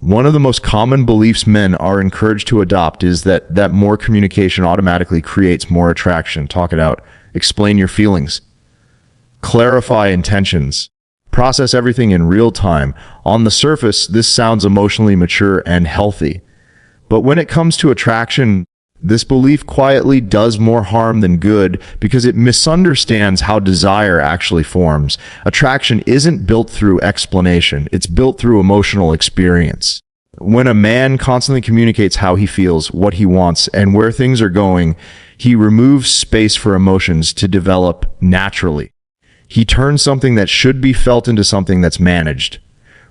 One of the most common beliefs men are encouraged to adopt is that more communication automatically creates more attraction. Talk it out. Explain your feelings. Clarify intentions. Process everything in real time. On the surface, this sounds emotionally mature and healthy. But when it comes to attraction, this belief quietly does more harm than good because it misunderstands how desire actually forms. Attraction isn't built through explanation. It's built through emotional experience. When a man constantly communicates how he feels, what he wants, and where things are going, he removes space for emotions to develop naturally. He turns something that should be felt into something that's managed.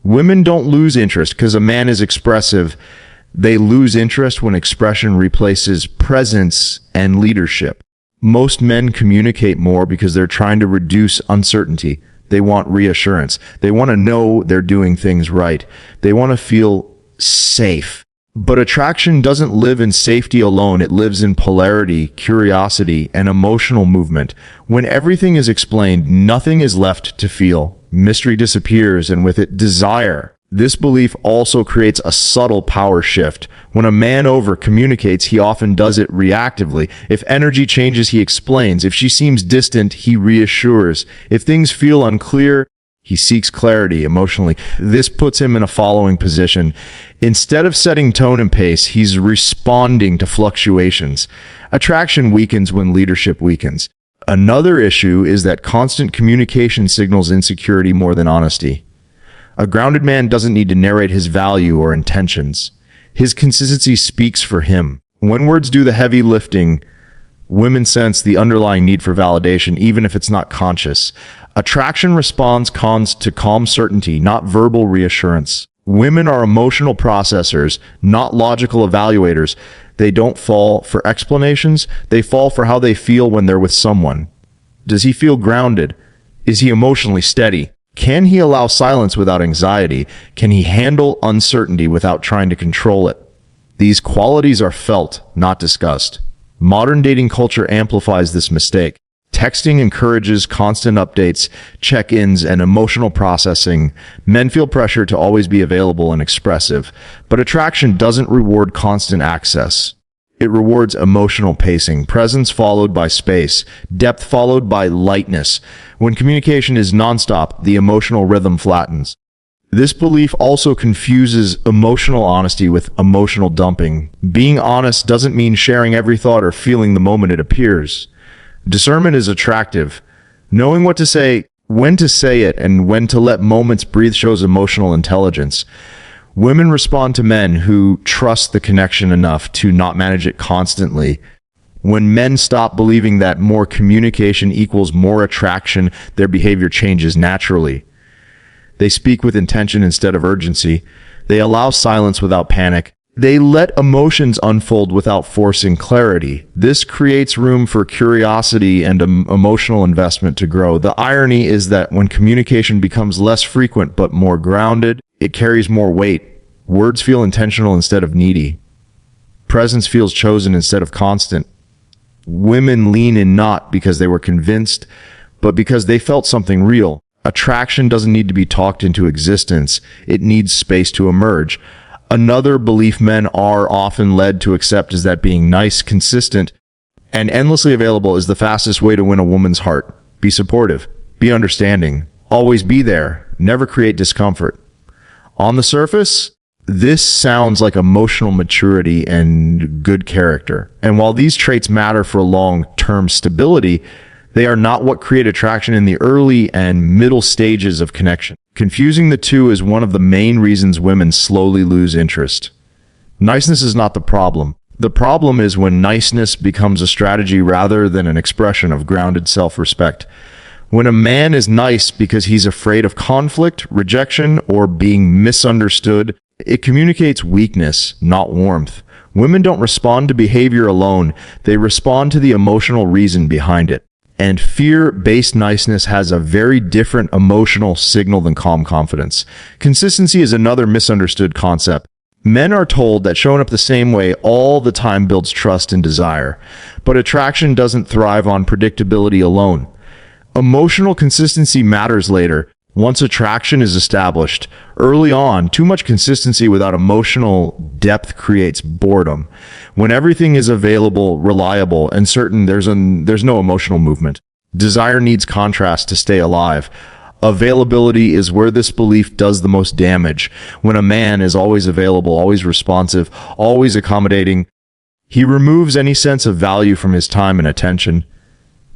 Women don't lose interest because a man is expressive. They lose interest when expression replaces presence and leadership. Most men communicate more because they're trying to reduce uncertainty. They want reassurance. They want to know they're doing things right. They want to feel safe. But attraction doesn't live in safety alone. It lives in polarity, curiosity, and emotional movement. When everything is explained, nothing is left to feel. Mystery disappears, and with it, desire. This belief also creates a subtle power shift. When a man over-communicates, he often does it reactively. If energy changes, he explains. If she seems distant, he reassures. If things feel unclear, he seeks clarity emotionally. This puts him in a following position. Instead of setting tone and pace, he's responding to fluctuations. Attraction weakens when leadership weakens. Another issue is that constant communication signals insecurity more than honesty. A grounded man doesn't need to narrate his value or intentions. His consistency speaks for him. When words do the heavy lifting, women sense the underlying need for validation, even if it's not conscious. Attraction responds to calm certainty, not verbal reassurance. Women are emotional processors, not logical evaluators. They don't fall for explanations. They fall for how they feel when they're with someone. Does he feel grounded? Is he emotionally steady? Can he allow silence without anxiety? Can he handle uncertainty without trying to control it? These qualities are felt, not discussed. Modern dating culture amplifies this mistake. Texting encourages constant updates, check-ins, and emotional processing. Men feel pressure to always be available and expressive, but attraction doesn't reward constant access. It rewards emotional pacing, presence followed by space, depth followed by lightness. When communication is nonstop, the emotional rhythm flattens. This belief also confuses emotional honesty with emotional dumping. Being honest doesn't mean sharing every thought or feeling the moment it appears. Discernment is attractive. Knowing what to say, when to say it, and when to let moments breathe shows emotional intelligence. Women respond to men who trust the connection enough to not manage it constantly. When men stop believing that more communication equals more attraction, their behavior changes naturally. They speak with intention instead of urgency. They allow silence without panic. They let emotions unfold without forcing clarity. This creates room for curiosity and emotional investment to grow. The irony is that when communication becomes less frequent but more grounded, it carries more weight. Words feel intentional instead of needy. Presence feels chosen instead of constant. Women lean in not because they were convinced, but because they felt something real. Attraction doesn't need to be talked into existence. It needs space to emerge. Another belief men are often led to accept is that being nice, consistent, and endlessly available is the fastest way to win a woman's heart. Be supportive. Be understanding. Always be there. Never create discomfort. On the surface, this sounds like emotional maturity and good character. And while these traits matter for long-term stability, they are not what create attraction in the early and middle stages of connection. Confusing the two is one of the main reasons women slowly lose interest. Niceness is not the problem. The problem is when niceness becomes a strategy rather than an expression of grounded self-respect. When a man is nice because he's afraid of conflict, rejection, or being misunderstood, it communicates weakness, not warmth. Women don't respond to behavior alone. They respond to the emotional reason behind it. And fear-based niceness has a very different emotional signal than calm confidence. Consistency is another misunderstood concept. Men are told that showing up the same way all the time builds trust and desire. But attraction doesn't thrive on predictability alone. Emotional consistency matters later. Once attraction is established, early on, too much consistency without emotional depth creates boredom. When everything is available, reliable, and certain, there's no emotional movement. Desire needs contrast to stay alive. Availability is where this belief does the most damage. When a man is always available, always responsive, always accommodating, he removes any sense of value from his time and attention.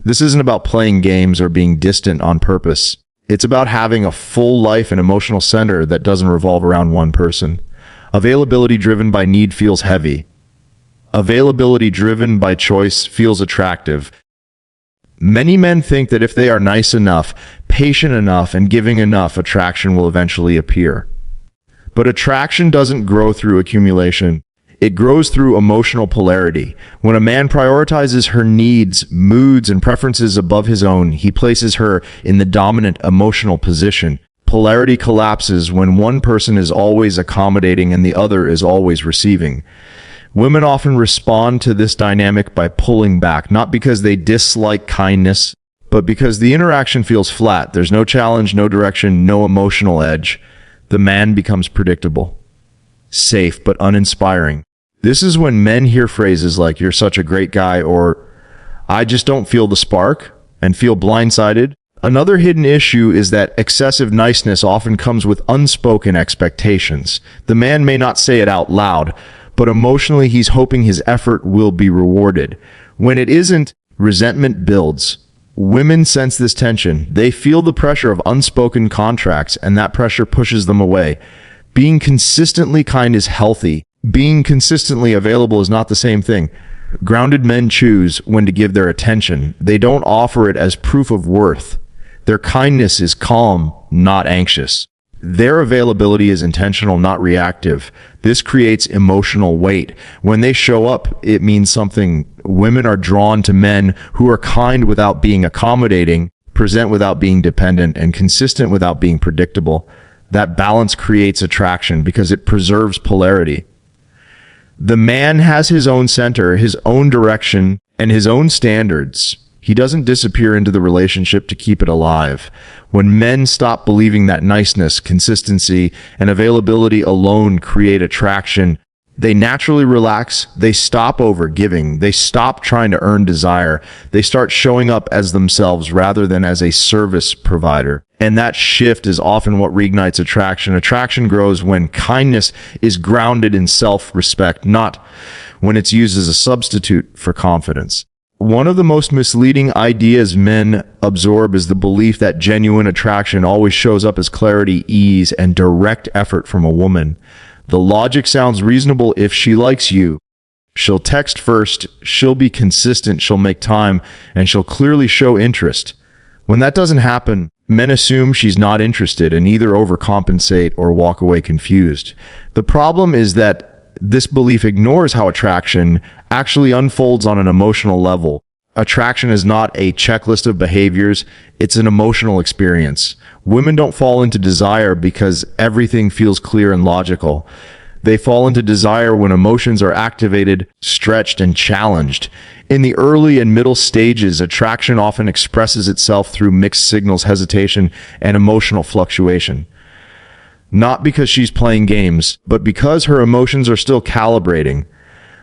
This isn't about playing games or being distant on purpose. It's about having a full life and emotional center that doesn't revolve around one person. Availability driven by need feels heavy. Availability driven by choice feels attractive. Many men think that if they are nice enough, patient enough, and giving enough, attraction will eventually appear. But attraction doesn't grow through accumulation. It grows through emotional polarity. When a man prioritizes her needs, moods, and preferences above his own, he places her in the dominant emotional position. Polarity collapses when one person is always accommodating and the other is always receiving. Women often respond to this dynamic by pulling back, not because they dislike kindness, but because the interaction feels flat. There's no challenge, no direction, no emotional edge. The man becomes predictable, safe, but uninspiring. This is when men hear phrases like, "You're such a great guy," or "I just don't feel the spark," and feel blindsided. Another hidden issue is that excessive niceness often comes with unspoken expectations. The man may not say it out loud, but emotionally he's hoping his effort will be rewarded. When it isn't, resentment builds. Women sense this tension. They feel the pressure of unspoken contracts, and that pressure pushes them away. Being consistently kind is healthy. Being consistently available is not the same thing. Grounded men choose when to give their attention. They don't offer it as proof of worth. Their kindness is calm, not anxious. Their availability is intentional, not reactive. This creates emotional weight. When they show up, it means something. Women are drawn to men who are kind without being accommodating, present without being dependent, and consistent without being predictable. That balance creates attraction because it preserves polarity. The man has his own center, his own direction, and his own standards. He doesn't disappear into the relationship to keep it alive. When men stop believing that niceness, consistency, and availability alone create attraction, they naturally relax. They stop over-giving. They stop trying to earn desire. They start showing up as themselves rather than as a service provider. And that shift is often what reignites attraction. Attraction grows when kindness is grounded in self-respect, not when it's used as a substitute for confidence. One of the most misleading ideas men absorb is the belief that genuine attraction always shows up as clarity, ease, and direct effort from a woman. The logic sounds reasonable. If she likes you, she'll text first, she'll be consistent, she'll make time, and she'll clearly show interest. When that doesn't happen, men assume she's not interested and either overcompensate or walk away confused. The problem is that this belief ignores how attraction actually unfolds on an emotional level. Attraction is not a checklist of behaviors, it's an emotional experience. Women don't fall into desire because everything feels clear and logical. They fall into desire when emotions are activated, stretched, and challenged. In the early and middle stages, attraction often expresses itself through mixed signals, hesitation, and emotional fluctuation. Not because she's playing games, but because her emotions are still calibrating.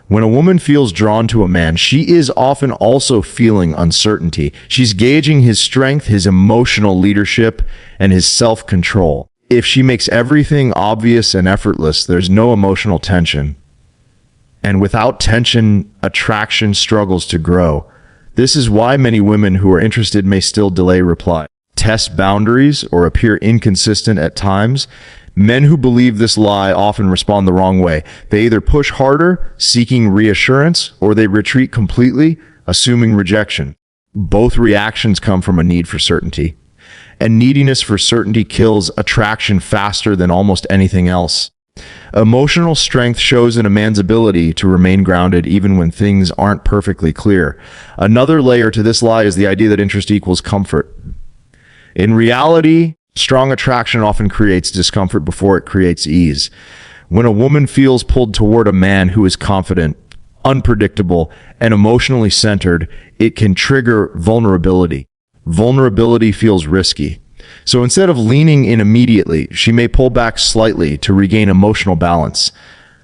When a woman feels drawn to a man, she is often also feeling uncertainty. She's gauging his strength, his emotional leadership, and his self-control. If she makes everything obvious and effortless, there's no emotional tension. And without tension, attraction struggles to grow. This is why many women who are interested may still delay reply, test boundaries, or appear inconsistent at times. Men who believe this lie often respond the wrong way. They either push harder, seeking reassurance, or they retreat completely, assuming rejection. Both reactions come from a need for certainty. And neediness for certainty kills attraction faster than almost anything else. Emotional strength shows in a man's ability to remain grounded even when things aren't perfectly clear. Another layer to this lie is the idea that interest equals comfort. In reality, strong attraction often creates discomfort before it creates ease. When a woman feels pulled toward a man who is confident, unpredictable, and emotionally centered, it can trigger vulnerability. Vulnerability feels risky. So instead of leaning in immediately, she may pull back slightly to regain emotional balance.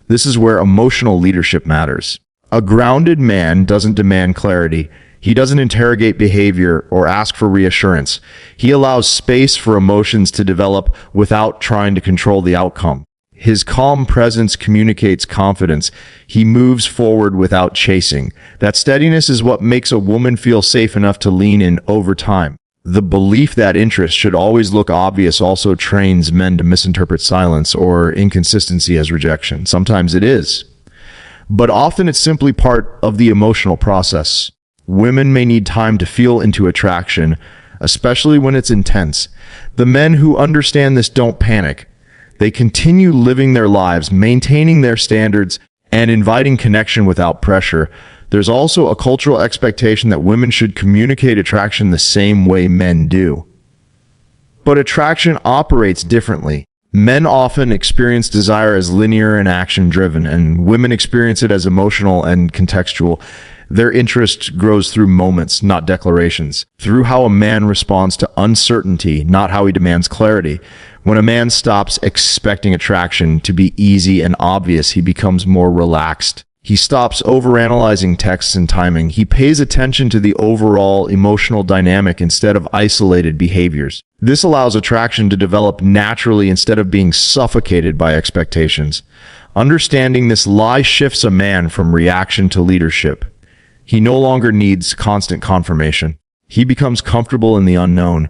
This is where emotional leadership matters. A grounded man doesn't demand clarity. He doesn't interrogate behavior or ask for reassurance. He allows space for emotions to develop without trying to control the outcome. His calm presence communicates confidence. He moves forward without chasing. That steadiness is what makes a woman feel safe enough to lean in over time. The belief that interest should always look obvious also trains men to misinterpret silence or inconsistency as rejection. Sometimes it is, but often it's simply part of the emotional process. Women may need time to feel into attraction, especially when it's intense. The men who understand this don't panic. They continue living their lives, maintaining their standards, and inviting connection without pressure. There's also a cultural expectation that women should communicate attraction the same way men do. But attraction operates differently. Men often experience desire as linear and action-driven, and women experience it as emotional and contextual. Their interest grows through moments, not declarations, through how a man responds to uncertainty, not how he demands clarity. When a man stops expecting attraction to be easy and obvious, he becomes more relaxed. He stops overanalyzing texts and timing. He pays attention to the overall emotional dynamic instead of isolated behaviors. This allows attraction to develop naturally instead of being suffocated by expectations. Understanding this lie shifts a man from reaction to leadership. He no longer needs constant confirmation. He becomes comfortable in the unknown.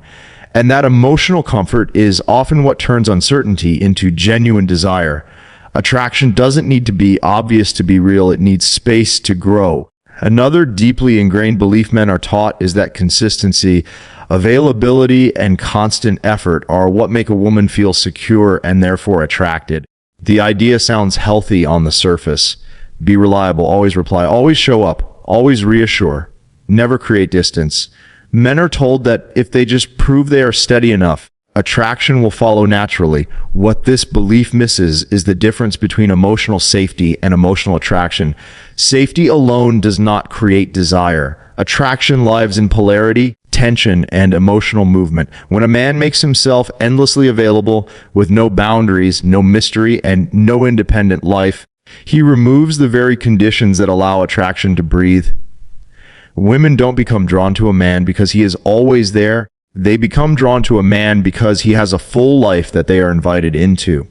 And that emotional comfort is often what turns uncertainty into genuine desire. Attraction doesn't need to be obvious to be real. It needs space to grow. Another deeply ingrained belief men are taught is that consistency, availability, and constant effort are what make a woman feel secure and therefore attracted. The idea sounds healthy on the surface. Be reliable, always reply, always show up. Always reassure, never create distance. Men are told that if they just prove they are steady enough, attraction will follow naturally. What this belief misses is the difference between emotional safety and emotional attraction. Safety alone does not create desire. Attraction lives in polarity, tension, and emotional movement. When a man makes himself endlessly available with no boundaries, no mystery, and no independent life, he removes the very conditions that allow attraction to breathe. Women don't become drawn to a man because he is always there. They become drawn to a man because he has a full life that they are invited into.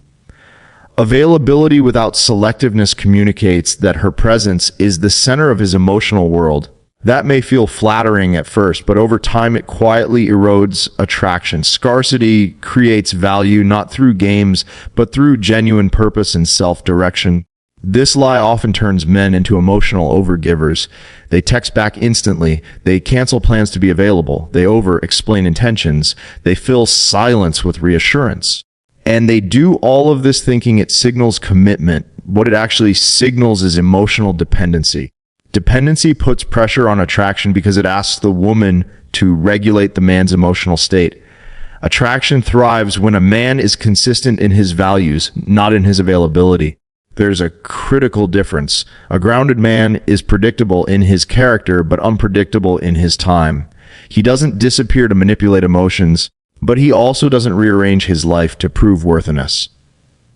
Availability without selectiveness communicates that her presence is the center of his emotional world. That may feel flattering at first, but over time it quietly erodes attraction. Scarcity creates value not through games, but through genuine purpose and self-direction. This lie often turns men into emotional overgivers. They text back instantly. They cancel plans to be available. They over-explain intentions. They fill silence with reassurance. And they do all of this thinking it signals commitment. What it actually signals is emotional dependency. Dependency puts pressure on attraction because it asks the woman to regulate the man's emotional state. Attraction thrives when a man is consistent in his values, not in his availability. There's a critical difference. A grounded man is predictable in his character, but unpredictable in his time. He doesn't disappear to manipulate emotions, but he also doesn't rearrange his life to prove worthiness.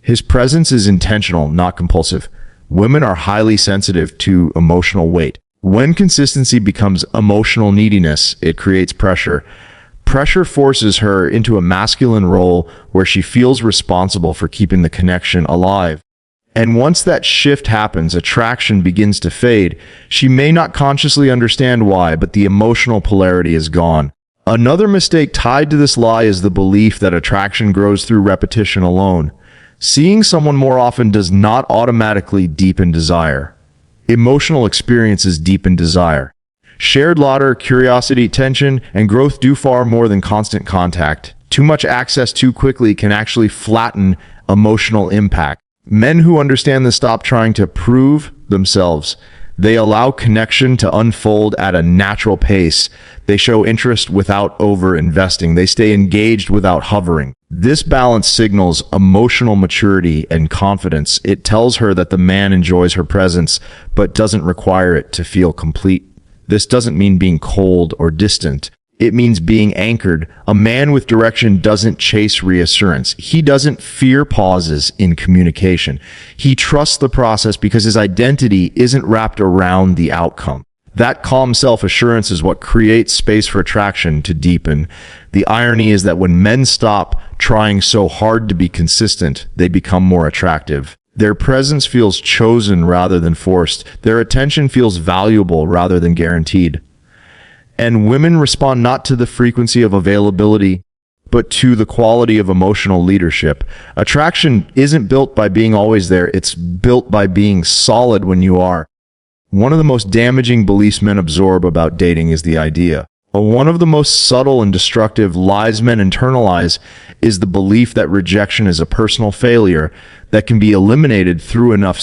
His presence is intentional, not compulsive. Women are highly sensitive to emotional weight. When consistency becomes emotional neediness, it creates pressure. Pressure forces her into a masculine role where she feels responsible for keeping the connection alive. And once that shift happens, attraction begins to fade. She may not consciously understand why, but the emotional polarity is gone. Another mistake tied to this lie is the belief that attraction grows through repetition alone. Seeing someone more often does not automatically deepen desire. Emotional experiences deepen desire. Shared laughter, curiosity, tension, and growth do far more than constant contact. Too much access too quickly can actually flatten emotional impact. Men who understand this stop trying to prove themselves. They allow connection to unfold at a natural pace. They show interest without over-investing. They stay engaged without hovering. This balance signals emotional maturity and confidence. It tells her that the man enjoys her presence, but doesn't require it to feel complete. This doesn't mean being cold or distant. It means being anchored. A man with direction doesn't chase reassurance. He doesn't fear pauses in communication. He trusts the process because his identity isn't wrapped around the outcome. That calm self-assurance is what creates space for attraction to deepen. The irony is that when men stop trying so hard to be consistent, they become more attractive. Their presence feels chosen rather than forced. Their attention feels valuable rather than guaranteed. And women respond not to the frequency of availability, but to the quality of emotional leadership. Attraction isn't built by being always there. It's built by being solid when you are. One of the most damaging beliefs men absorb about dating is the idea. One of the most subtle and destructive lies men internalize is the belief that rejection is a personal failure that can be eliminated through enough